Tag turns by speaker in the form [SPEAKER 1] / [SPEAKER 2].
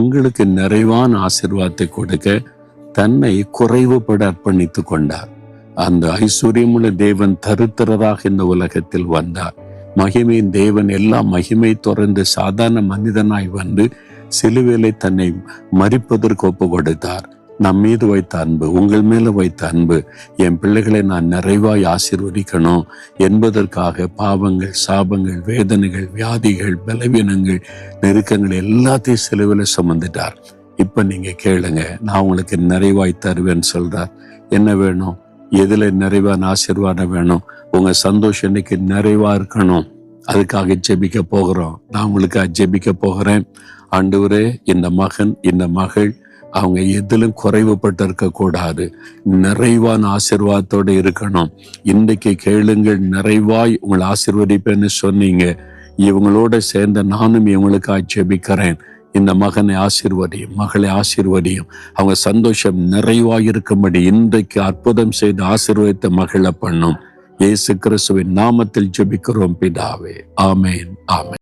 [SPEAKER 1] உங்களுக்கு நிறைவான ஆசீர்வாதத்தை கொடுக்க தன்னை குறைவுபட அர்ப்பணித்து கொண்டார். அந்த ஐஸ்வர்யமுள்ள தேவன் தரித்திரராக இந்த உலகத்தில் வந்தார். மகிமையின் தேவன் எல்லாம் மகிமை தொடர்ந்து சாதாரண மனிதனாய் வந்து சிலுவையிலே தன்னை மரிப்பதற்கு ஒப்பு கொடுத்தார். நம் மீது வைத்த அன்பு, உங்கள் மேல வைத்த அன்பு, என் பிள்ளைகளை நான் நிறைவாய் ஆசீர்வதிக்கணும் என்பதற்காக பாவங்கள், சாபங்கள், வேதனைகள், வியாதிகள், பலவீனங்கள், நெருக்கங்கள் எல்லாத்தையும் சிலுவையில சுமந்துட்டார். இப்ப நீங்க கேளுங்க, நான் உங்களுக்கு நிறைவாய் தருவேன்னு சொல்றார். என்ன வேணும்? எதுல நிறைவான ஆசீர்வாதம் வேணும்? உங்க சந்தோஷம் இன்னைக்கு நிறைவா இருக்கணும். அதுக்காக ஜெபிக்க போகிறோம். நான் உங்களுக்கு ஜெபிக்க போகிறேன். ஆண்டவரே, இந்த மகன், இந்த மகள் அவங்க எதிலும் குறைவுபட்டு இருக்க கூடாது, நிறைவான ஆசீர்வாதத்தோடு இருக்கணும். இன்றைக்கு கேளுங்கள், நிறைவாய் உங்களை ஆசீர்வதிப்பேன்னு சொன்னீங்க. இவங்களோட சேர்ந்த நானும் இவங்களுக்காக ஜெபிக்கிறேன். இந்த மகனை ஆசீர்வதியும், மகளை ஆசீர்வதியும். அவங்க சந்தோஷம் நிறைவாய் இருக்கும்படி இன்றைக்கு அற்புதம் செய்து ஆசீர்வதித்த மகளை பண்ணும். இயேசு கிறிஸ்துவின் நாமத்தில் ஜெபிக்கிறோம் பிதாவே. ஆமேன், ஆமேன்.